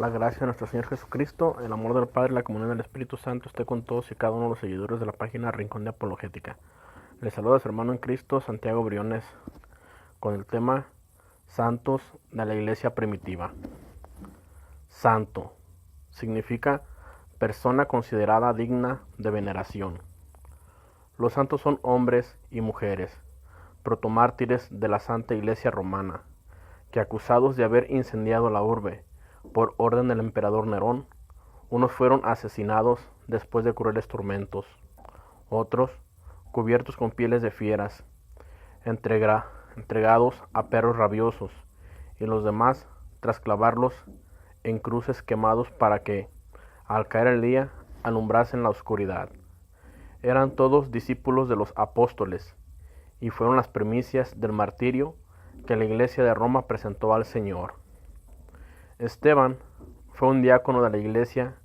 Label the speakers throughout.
Speaker 1: La gracia de nuestro Señor Jesucristo, el amor del Padre y la comunión del Espíritu Santo esté con todos y cada uno de los seguidores de la página Rincón de Apologética. Les saluda a su hermano en Cristo, Santiago Briones, con el tema Santos de la Iglesia Primitiva. Santo significa persona considerada digna de veneración. Los santos son hombres y mujeres, protomártires de la Santa Iglesia Romana, que acusados de haber incendiado la urbe por orden del emperador Nerón, unos fueron asesinados después de crueles tormentos, otros, cubiertos con pieles de fieras, entregados a perros rabiosos, y los demás tras clavarlos en cruces quemados para que, al caer el día, alumbrasen la oscuridad. Eran todos discípulos de los apóstoles, y fueron las primicias del martirio que la Iglesia de Roma presentó al Señor. Esteban fue un diácono de la Iglesia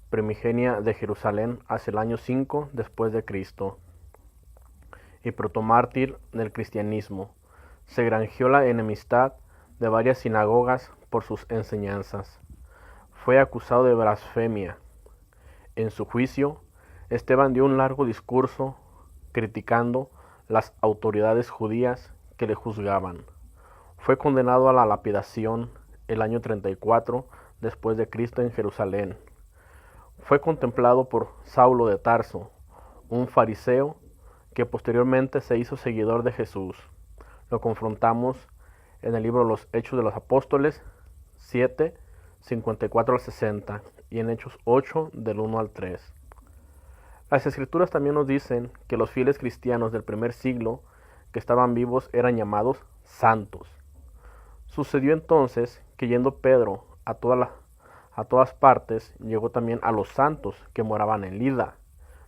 Speaker 1: primigenia de Jerusalén hacia el año 5 después de Cristo y protomártir del cristianismo. Se granjeó la enemistad de varias sinagogas por sus enseñanzas. Fue acusado de blasfemia. En su juicio, Esteban dio un largo discurso criticando las autoridades judías que le juzgaban. Fue condenado a la lapidación el año 34 después de Cristo en Jerusalén. Fue contemplado por Saulo de Tarso, un fariseo que posteriormente se hizo seguidor de Jesús. Lo confrontamos en el libro de los Hechos de los Apóstoles 7, 54 al 60 y en Hechos 8 del 1 al 3. Las Escrituras también nos dicen que los fieles cristianos del primer siglo que estaban vivos eran llamados santos. Sucedió entonces que yendo Pedro a todas partes, llegó también a los santos que moraban en Lida.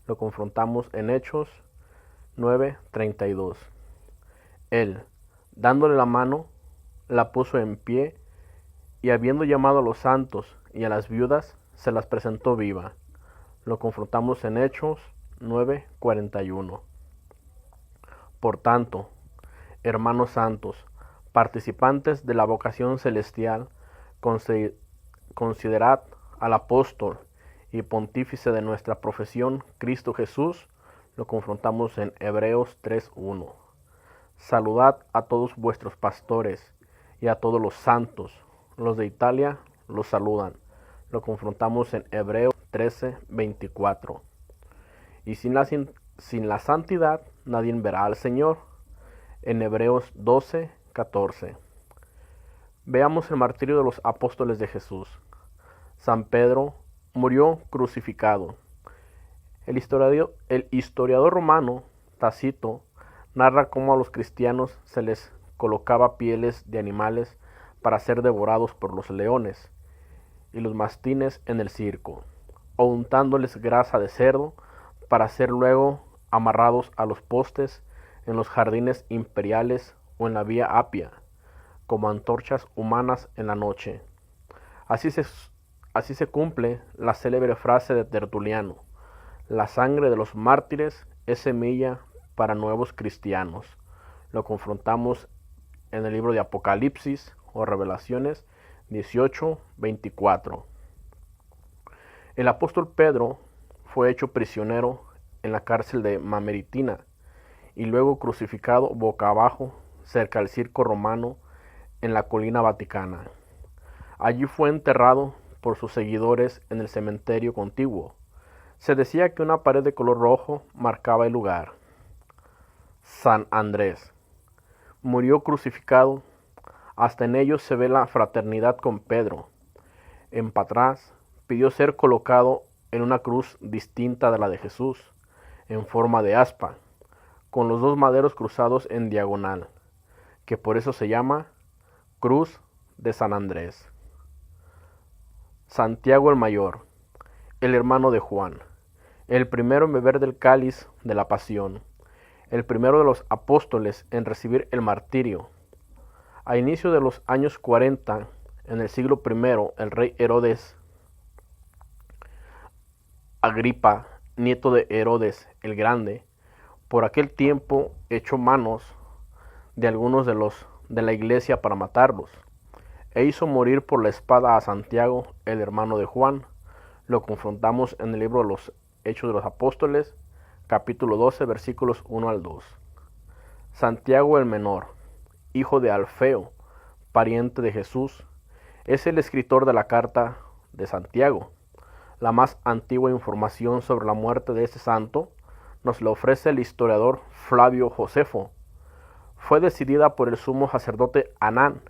Speaker 1: Lo confrontamos en Hechos 9:32. Él, dándole la mano, la puso en pie, y habiendo llamado a los santos y a las viudas, se las presentó viva. Lo confrontamos en Hechos 9:41. Por tanto, hermanos santos, participantes de la vocación celestial, considerad al apóstol y pontífice de nuestra profesión, Cristo Jesús. Lo confrontamos en Hebreos 3:1. Saludad a todos vuestros pastores y a todos los santos. Los de Italia los saludan. Lo confrontamos en Hebreos 13:24. Y sin la santidad nadie verá al Señor. En Hebreos 12:14. Veamos el martirio de los apóstoles de Jesús. San Pedro murió crucificado. El historiador romano Tácito narra cómo a los cristianos se les colocaba pieles de animales para ser devorados por los leones y los mastines en el circo, o untándoles grasa de cerdo para ser luego amarrados a los postes en los jardines imperiales o en la Vía Apia, como antorchas humanas en la noche. Así se cumple la célebre frase de Tertuliano: la sangre de los mártires es semilla para nuevos cristianos. Lo confrontamos en el libro de Apocalipsis o Revelaciones 18:24. El apóstol Pedro fue hecho prisionero en la cárcel de Mameritina y luego crucificado boca abajo cerca del circo romano en la colina vaticana. Allí fue enterrado por sus seguidores en el cementerio contiguo. Se decía que una pared de color rojo marcaba el lugar. San Andrés murió crucificado. Hasta en ellos se ve la fraternidad con Pedro. En Patras pidió ser colocado en una cruz distinta de la de Jesús, en forma de aspa, con los dos maderos cruzados en diagonal, que por eso se llama Cruz de San Andrés. Santiago el Mayor, el hermano de Juan, el primero en beber del cáliz de la pasión, el primero de los apóstoles en recibir el martirio. A inicio de los años 40, en el siglo I, el rey Herodes Agripa, nieto de Herodes el Grande, por aquel tiempo echó manos de algunos de la iglesia para matarlos. e hizo morir por la espada a Santiago, el hermano de Juan. Lo confrontamos en el libro de los Hechos de los Apóstoles, capítulo 12, versículos 1 al 2. Santiago el menor, hijo de Alfeo, pariente de Jesús, es el escritor de la carta de Santiago. La más antigua información sobre la muerte de este santo nos la ofrece el historiador Flavio Josefo. Fue decidida por el sumo sacerdote Anán,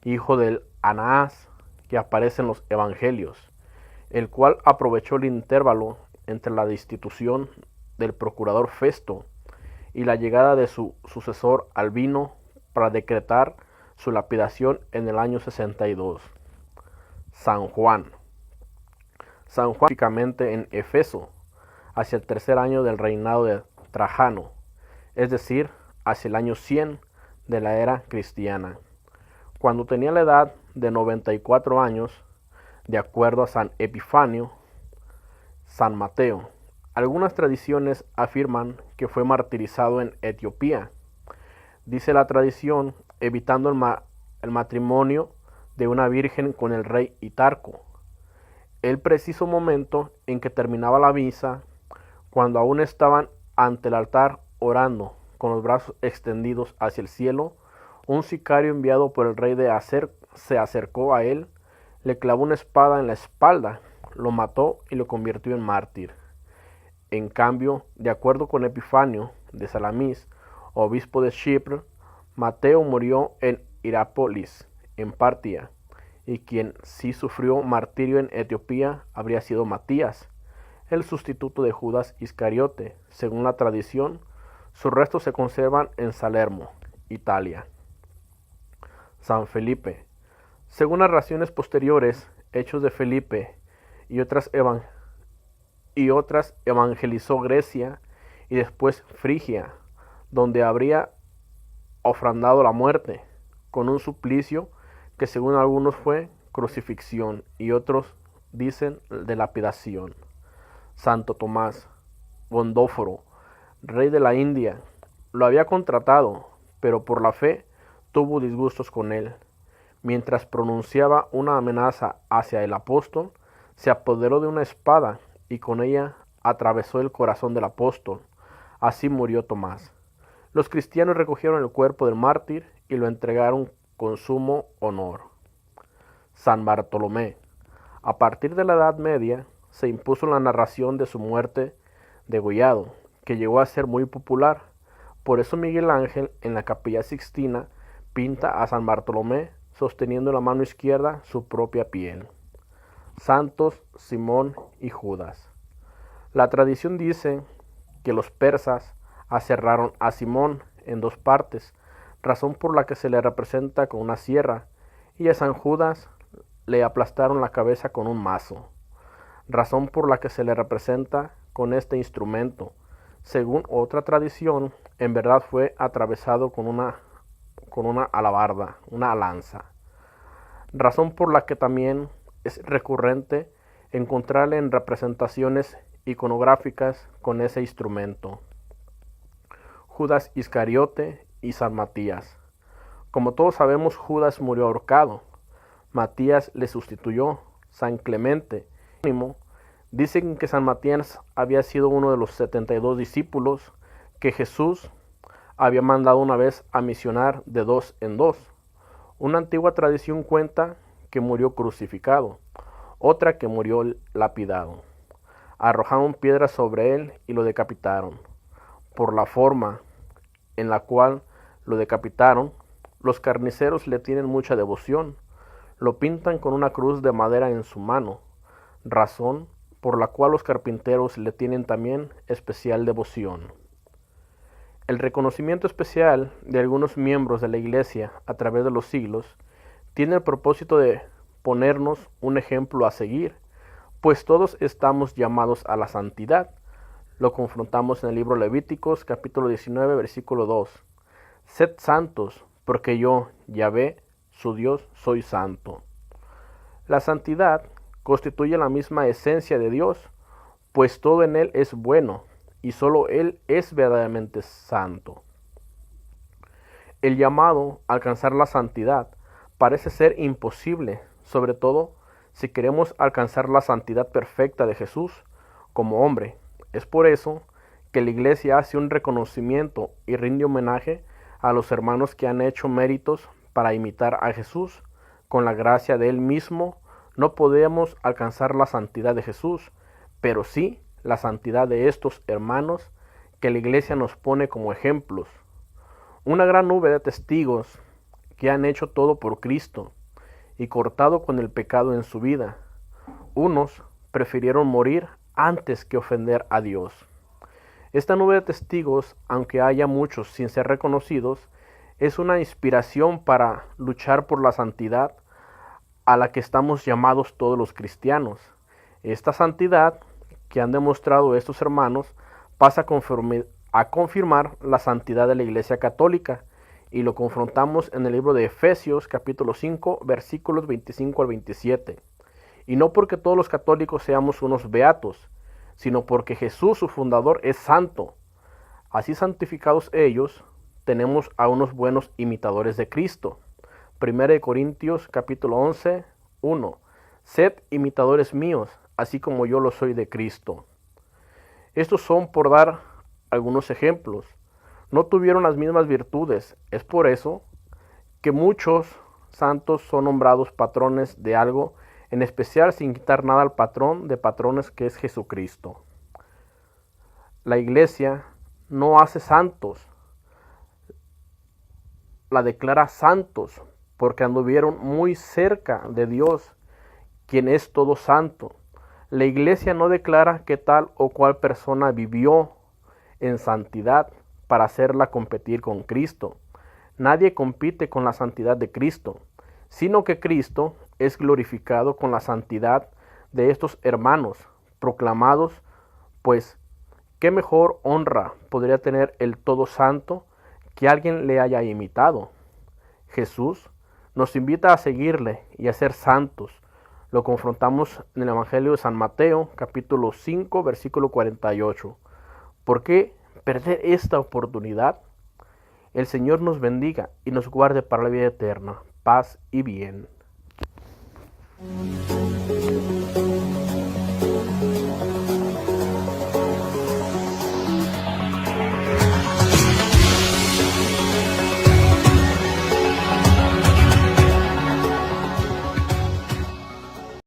Speaker 1: hijo del Anás, que aparece en los evangelios, el cual aprovechó el intervalo entre la destitución del procurador Festo y la llegada de su sucesor Albino para decretar su lapidación en el año 62. San Juan, específicamente en Éfeso, hacia el tercer año del reinado de Trajano, es decir, hacia el año 100 de la era cristiana, cuando tenía la edad de 94 años, de acuerdo a San Epifanio. San Mateo. Algunas tradiciones afirman que fue martirizado en Etiopía. Dice la tradición, evitando el matrimonio de una virgen con el rey Hitarco. El preciso momento en que terminaba la misa, cuando aún estaban ante el altar orando, con los brazos extendidos hacia el cielo, un sicario enviado por el rey de Aser se acercó a él, le clavó una espada en la espalda, lo mató y lo convirtió en mártir. En cambio, de acuerdo con Epifanio de Salamis, obispo de Chipre, Mateo murió en Hierápolis, en Partia, y quien sí sufrió martirio en Etiopía habría sido Matías, el sustituto de Judas Iscariote. Según la tradición, sus restos se conservan en Salermo, Italia. San Felipe. Según narraciones posteriores, Hechos de Felipe y otras evangelizó Grecia y después Frigia, donde habría ofrendado la muerte, con un suplicio que según algunos fue crucifixión y otros dicen de lapidación. Santo Tomás, Gondóforo, rey de la India, lo había contratado, pero por la fe tuvo disgustos con él. Mientras pronunciaba una amenaza hacia el apóstol, se apoderó de una espada y con ella atravesó el corazón del apóstol. Así murió Tomás. Los cristianos recogieron el cuerpo del mártir y lo entregaron con sumo honor. San Bartolomé. A partir de la Edad Media se impuso la narración de su muerte degollado, que llegó a ser muy popular. Por eso Miguel Ángel en la Capilla Sixtina pinta a San Bartolomé sosteniendo en la mano izquierda su propia piel. Santos Simón y Judas. La tradición dice que los persas aserraron a Simón en dos partes, razón por la que se le representa con una sierra, y a San Judas le aplastaron la cabeza con un mazo, razón por la que se le representa con este instrumento. Según otra tradición, en verdad fue atravesado con una alabarda, una lanza, razón por la que también es recurrente encontrarle en representaciones iconográficas con ese instrumento. Judas Iscariote y San Matías. Como todos sabemos, Judas murió ahorcado. Matías le sustituyó. San Clemente dicen que San Matías había sido uno de los 72 discípulos que Jesús había mandado una vez a misionar de dos en dos. Una antigua tradición cuenta que murió crucificado, otra que murió lapidado. Arrojaron piedras sobre él y lo decapitaron. Por la forma en la cual lo decapitaron, los carniceros le tienen mucha devoción. Lo pintan con una cruz de madera en su mano, razón por la cual los carpinteros le tienen también especial devoción. El reconocimiento especial de algunos miembros de la Iglesia a través de los siglos tiene el propósito de ponernos un ejemplo a seguir, pues todos estamos llamados a la santidad. Lo confrontamos en el libro Levíticos, capítulo 19, versículo 2. Sed santos, porque yo, Yahvé, su Dios, soy santo. La santidad constituye la misma esencia de Dios, pues todo en Él es bueno, y solo Él es verdaderamente santo. El llamado a alcanzar la santidad parece ser imposible, sobre todo si queremos alcanzar la santidad perfecta de Jesús como hombre. Es por eso que la Iglesia hace un reconocimiento y rinde homenaje a los hermanos que han hecho méritos para imitar a Jesús. Con la gracia de Él mismo no podemos alcanzar la santidad de Jesús, pero sí la santidad de estos hermanos que la Iglesia nos pone como ejemplos. Una gran nube de testigos que han hecho todo por Cristo y cortado con el pecado en su vida. Unos prefirieron morir antes que ofender a Dios. Esta nube de testigos, aunque haya muchos sin ser reconocidos, es una inspiración para luchar por la santidad a la que estamos llamados todos los cristianos. Esta santidad que han demostrado estos hermanos pasa a confirmar la santidad de la Iglesia Católica, y lo confrontamos en el libro de Efesios capítulo 5 versículos 25 al 27. Y no porque todos los católicos seamos unos beatos, sino porque Jesús, su fundador, es santo. Así santificados ellos, tenemos a unos buenos imitadores de Cristo. 1 Corintios capítulo 11, 1. Sed imitadores míos, así como yo lo soy de Cristo. Estos son, por dar algunos ejemplos, no tuvieron las mismas virtudes. Es por eso que muchos santos son nombrados patrones de algo, en especial sin quitar nada al patrón de patrones que es Jesucristo. La Iglesia no hace santos, la declara santos, porque anduvieron muy cerca de Dios, quien es todo santo. La Iglesia no declara que tal o cual persona vivió en santidad para hacerla competir con Cristo. Nadie compite con la santidad de Cristo, sino que Cristo es glorificado con la santidad de estos hermanos proclamados, pues qué mejor honra podría tener el Todo Santo que alguien le haya imitado. Jesús nos invita a seguirle y a ser santos. Lo confrontamos en el Evangelio de San Mateo, capítulo 5, versículo 48. ¿Por qué perder esta oportunidad? El Señor nos bendiga y nos guarde para la vida eterna, paz y bien.